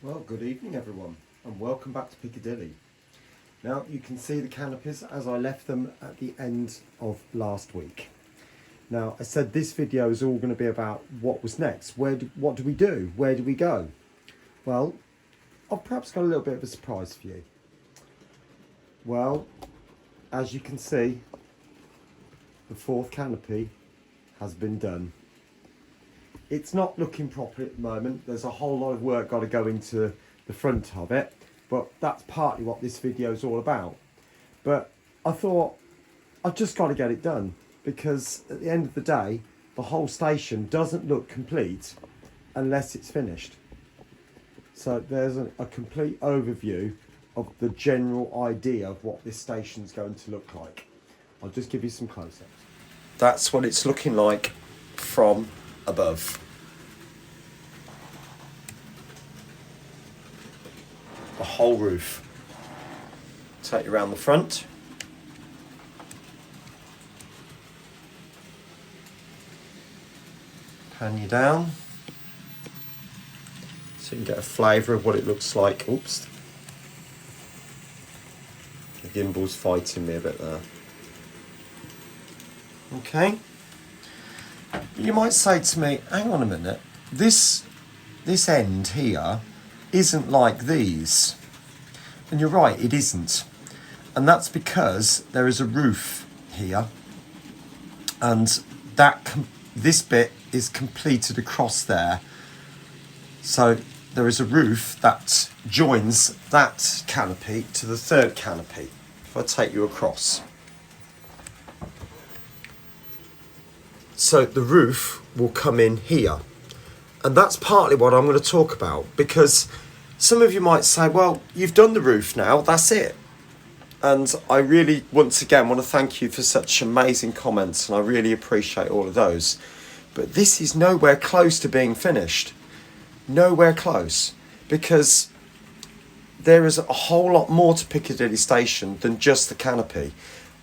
Well, good evening everyone and welcome back to Piccadilly. Now you can see the canopies as I left them at the end of last week. Now I said this video is all going to be about what was next. What do we do? Where do we go? Well, I've perhaps got a little bit of a surprise for you. Well, as you can see, the fourth canopy has been done. It's not looking proper at the moment. There's a whole lot of work got to go into the front of it, but that's partly what this video is all about. But I thought I've just got to get it done because at the end of the day, the whole station doesn't look complete unless it's finished. So there's a complete overview of the general idea of what this station's going to look like. I'll just give you some close-ups. That's what it's looking like from above. The whole roof. Take you around the front. Pan you down so you can get a flavour of what it looks like. Oops. The gimbal's fighting me a bit there. Okay. You might say to me, hang on a minute, this end here isn't like these. And you're right, it isn't. And that's because there is a roof here and this bit is completed across there. So there is a roof that joins that canopy to the third canopy. If I take you across. So the roof will come in here. And that's partly what I'm going to talk about, because some of you might say, well, you've done the roof now, that's it. And I really, once again, want to thank you for such amazing comments, and I really appreciate all of those. But this is nowhere close to being finished. Nowhere close. Because there is a whole lot more to Piccadilly Station than just the canopy.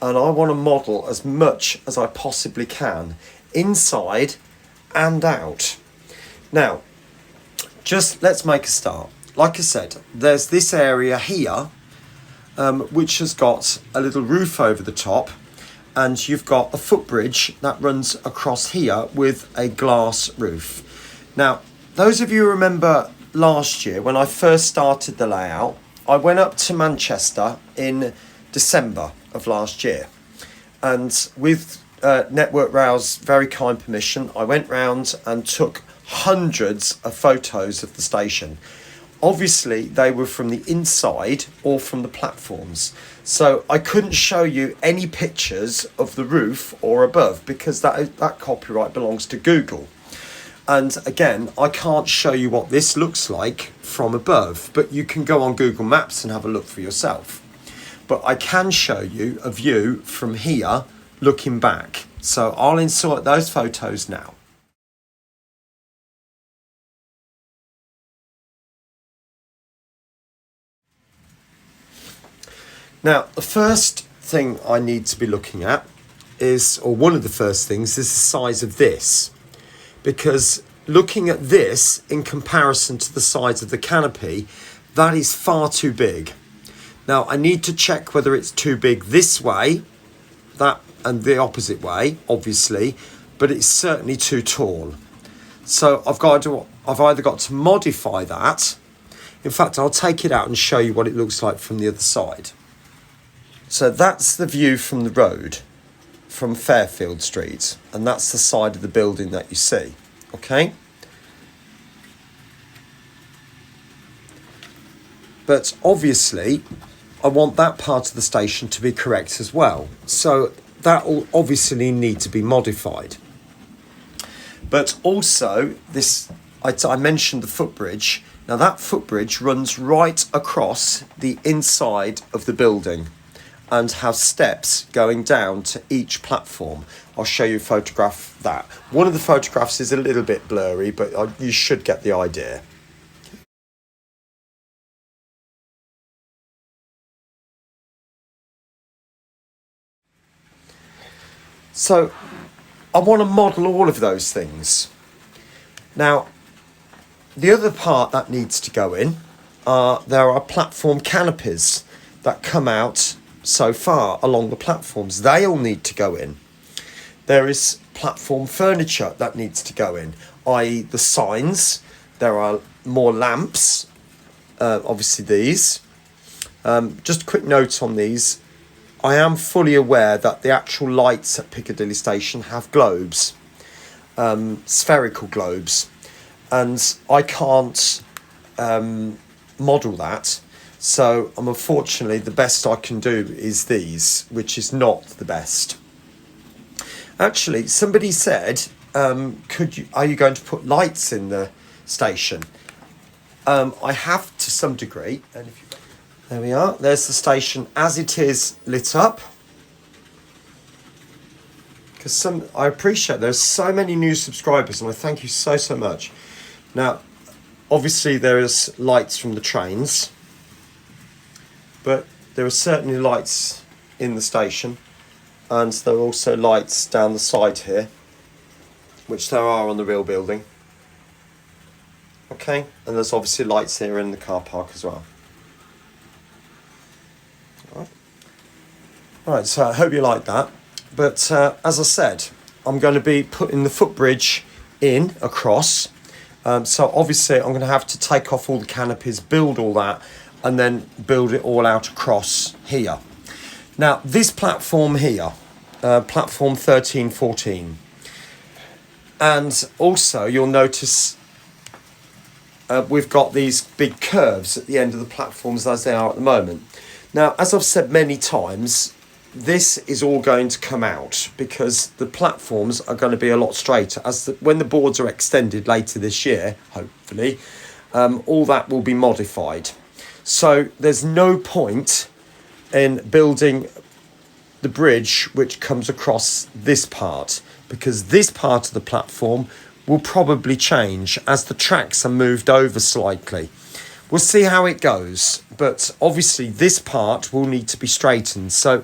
And I want to model as much as I possibly can, inside and out. Now, just let's make a start. Like I said, there's this area here, which has got a little roof over the top, and you've got a footbridge that runs across here with a glass roof. Now, those of you who remember last year when I first started the layout, I went up to Manchester in December of last year, and with Network Rail's very kind permission, I went round and took hundreds of photos of the station. Obviously they were from the inside or from the platforms, so I couldn't show you any pictures of the roof or above because that copyright belongs to Google. And again, I can't show you what this looks like from above, but you can go on Google Maps and have a look for yourself. But I can show you a view from here looking back. So I'll insert those photos now. Now, the first thing I need to be looking at is, or one of the first things, is the size of this. Because looking at this in comparison to the size of the canopy, that is far too big. Now, I need to check whether it's too big this way, that and the opposite way, obviously, but it's certainly too tall. So I've either got to modify that. In fact, I'll take it out and show you what it looks like from the other side. So that's the view from the road, from Fairfield Street, and that's the side of the building that you see, okay? But obviously, I want that part of the station to be correct as well. So that will obviously need to be modified. But also, I mentioned the footbridge. Now that footbridge runs right across the inside of the building and has steps going down to each platform. I'll show you a photograph of that. One of the photographs is a little bit blurry, but you should get the idea. So I want to model all of those things. Now, the other part that needs to go in there are platform canopies that come out so far along the platforms. They all need to go in. There is platform furniture that needs to go in, i.e. the signs. There are more lamps, obviously these. Just a quick note on these. I am fully aware that the actual lights at Piccadilly Station have globes, spherical globes, and I can't model that. So unfortunately, the best I can do is these, which is not the best. Actually, somebody said, are you going to put lights in the station? I have to some degree, and if you, there we are. There's the station as it is lit up. Because I appreciate there's so many new subscribers, and I thank you so much. Now, obviously there is lights from the trains, but there are certainly lights in the station, and there are also lights down the side here, which there are on the real building. Okay, and there's obviously lights here in the car park as well. Alright, so I hope you like that. But as I said, I'm going to be putting the footbridge in across. So obviously I'm going to have to take off all the canopies, build all that, and then build it all out across here. Now, this platform here, platform 13, 14. And also you'll notice we've got these big curves at the end of the platforms as they are at the moment. Now, as I've said many times, this is all going to come out because the platforms are going to be a lot straighter. When the boards are extended later this year, hopefully, all that will be modified. So there's no point in building the bridge which comes across this part, because this part of the platform will probably change as the tracks are moved over slightly. We'll see how it goes, but obviously this part will need to be straightened. So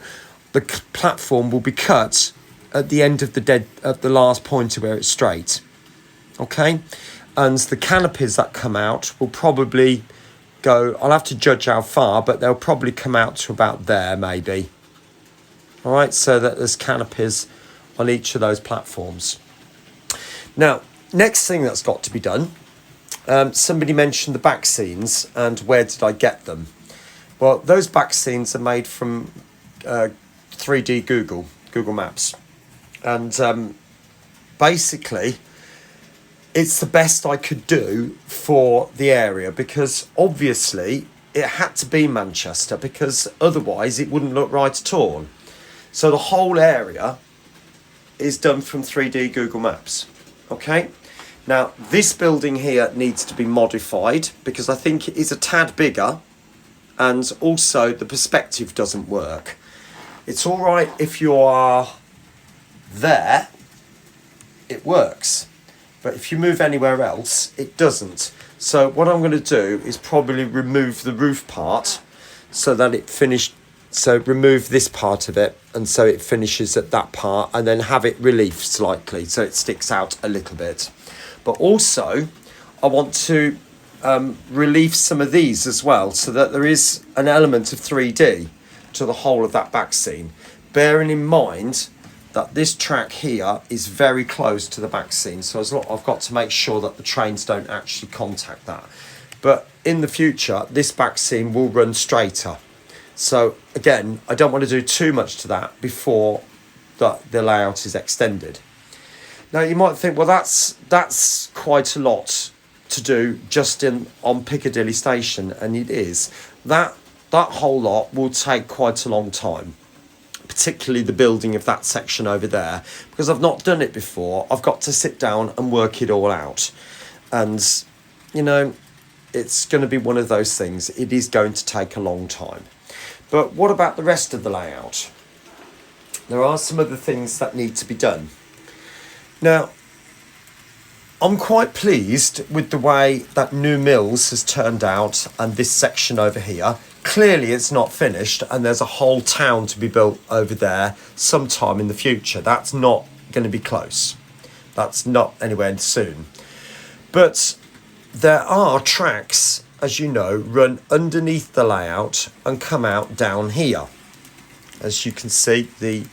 the platform will be cut at the end of the last point where it's straight. Okay, and the canopies that come out will probably go. I'll have to judge how far, but they'll probably come out to about there, maybe. All right, so that there's canopies on each of those platforms. Now, next thing that's got to be done. Somebody mentioned the back scenes and where did I get them? Well, those back scenes are made from 3D Google Maps. And basically, it's the best I could do for the area because obviously it had to be Manchester because otherwise it wouldn't look right at all. So the whole area is done from 3D Google Maps. Okay? Now, this building here needs to be modified because I think it is a tad bigger and also the perspective doesn't work. It's all right if you are there, it works. But if you move anywhere else, it doesn't. So what I'm going to do is probably remove the roof part so that it finished. So remove this part of it and so it finishes at that part and then have it relief slightly so it sticks out a little bit. But also I want to relief some of these as well so that there is an element of 3D to the whole of that back scene. Bearing in mind that this track here is very close to the back scene. So I've got to make sure that the trains don't actually contact that. But in the future, this back scene will run straighter. So again, I don't want to do too much to that before the layout is extended. Now you might think, well, that's quite a lot to do just on Piccadilly Station, and it is. That whole lot will take quite a long time, particularly the building of that section over there, because I've not done it before. I've got to sit down and work it all out, and you know, it's going to be one of those things. It is going to take a long time. But what about the rest of the layout? There are some other things that need to be done. Now, I'm quite pleased with the way that New Mills has turned out and this section over here. Clearly it's not finished and there's a whole town to be built over there sometime in the future. That's not going to be close. That's not anywhere soon. But there are tracks as you know, run underneath the layout and come out down here. As you can see, you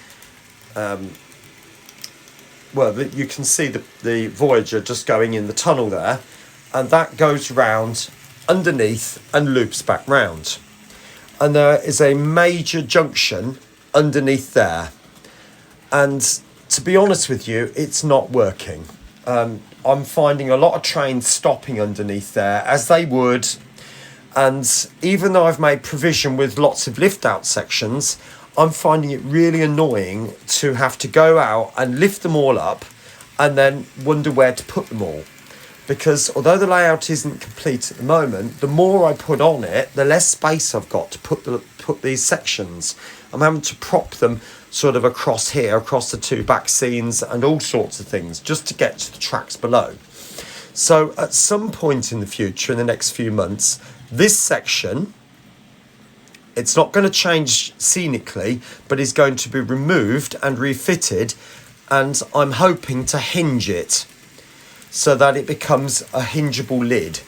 can see the Voyager just going in the tunnel there, and that goes round underneath and loops back round. And there is a major junction underneath there. And to be honest with you, it's not working. I'm finding a lot of trains stopping underneath there, as they would. And even though I've made provision with lots of lift out sections, I'm finding it really annoying to have to go out and lift them all up and then wonder where to put them all. Because although the layout isn't complete at the moment, the more I put on it, the less space I've got to put these sections. I'm having to prop them sort of across here, across the two back scenes and all sorts of things, just to get to the tracks below. So at some point in the future, in the next few months, this section, it's not going to change scenically, but is going to be removed and refitted, and I'm hoping to hinge it so that it becomes a hingeable lid.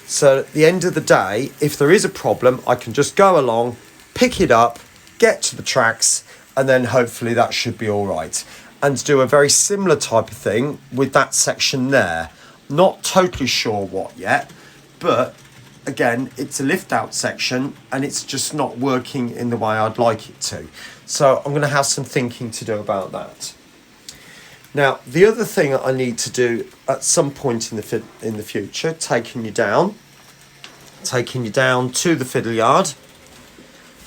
So at the end of the day, if there is a problem, I can just go along, pick it up, get to the tracks, and then hopefully that should be all right. And do a very similar type of thing with that section there. Not totally sure what yet, but again, it's a lift out section and it's just not working in the way I'd like it to. So I'm going to have some thinking to do about that. Now, the other thing I need to do at some point in the future, taking you down to the Fiddle yard,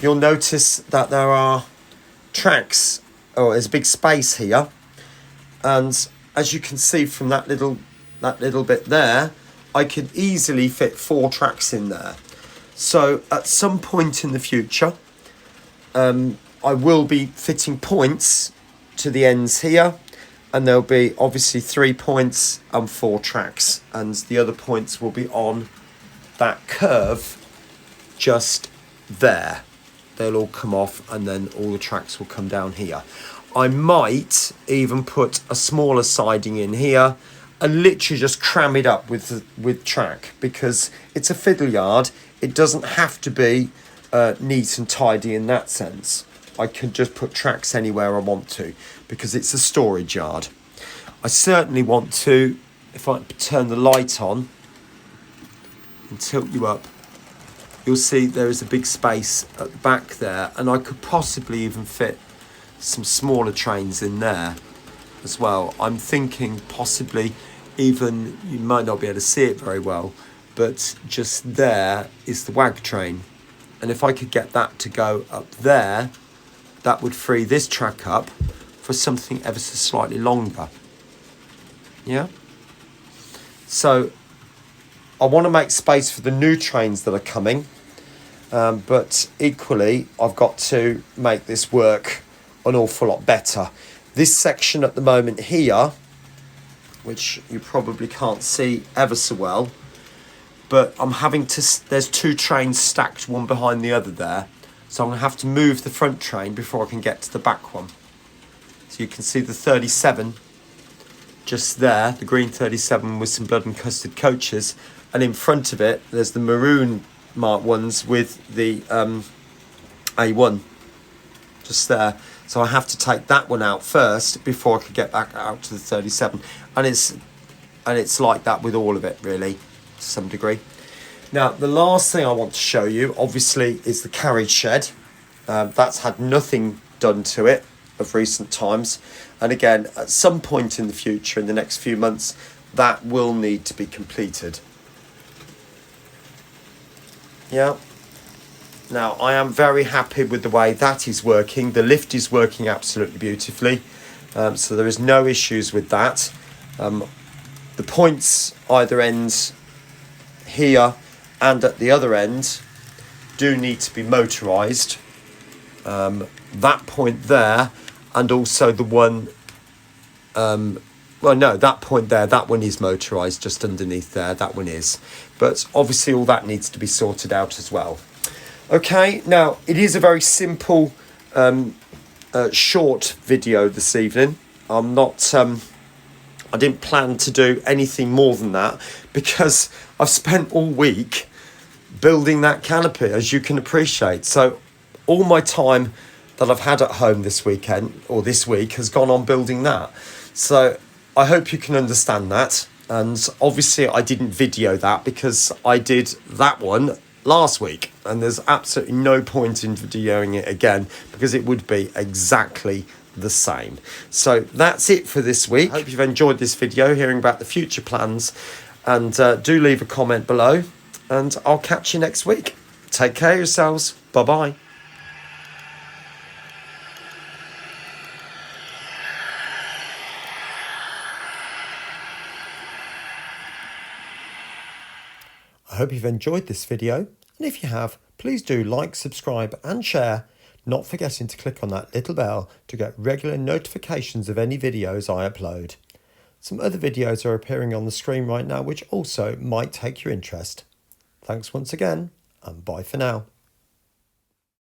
you'll notice that there are tracks, or there's a big space here, and as you can see from that little bit there, I could easily fit 4 tracks in there. So at some point in the future, I will be fitting points to the ends here, and there'll be obviously 3 points and 4 tracks, and the other points will be on that curve just there. They'll all come off and then all the tracks will come down here. I might even put a smaller siding in here and literally just cram it up with track, because it's a Fiddle yard. It doesn't have to be neat and tidy in that sense. I can just put tracks anywhere I want to, because it's a storage yard. I certainly want to, if I turn the light on and tilt you up, you'll see there is a big space at the back there, and I could possibly even fit some smaller trains in there as well. I'm thinking possibly even, you might not be able to see it very well, but just there is the WAG train, and if I could get that to go up there, that would free this track up for something ever so slightly longer. Yeah, so I want to make space for the new trains that are coming, but equally I've got to make this work an awful lot better. This section at the moment here, which you probably can't see ever so well, but I'm having to, there's 2 trains stacked one behind the other there, so I'm going to have to move the front train before I can get to the back one. So you can see the 37 just there, the green 37 with some blood and custard coaches, and in front of it there's the maroon marked ones with the A1 just there. So I have to take that one out first before I could get back out to the 37, and it's like that with all of it really, to some degree. Now the last thing I want to show you obviously is the carriage shed. That's had nothing done to it of recent times, and again at some point in the future, in the next few months, that will need to be completed. Yeah. Now, I am very happy with the way that is working. The lift is working absolutely beautifully, so there is no issues with that. The points either ends here and at the other end do need to be motorised. That point there, and also the one, well no, that point there, that one is motorised just underneath there, that one is. But obviously all that needs to be sorted out as well. Okay, now it is a very simple, short video this evening. I'm not, I didn't plan to do anything more than that, because I've spent all week building that canopy, as you can appreciate. So all my time that I've had at home this weekend or this week has gone on building that. So I hope you can understand that. And obviously I didn't video that because I did that one last week, and there's absolutely no point in videoing it again because it would be exactly the same. So that's it for this week. I hope you've enjoyed this video, hearing about the future plans, and do leave a comment below, and I'll catch you next week. Take care of yourselves. Bye bye. I hope you've enjoyed this video, and if you have, please do like, subscribe and share, not forgetting to click on that little bell to get regular notifications of any videos I upload. Some other videos are appearing on the screen right now which also might take your interest. Thanks once again, and bye for now.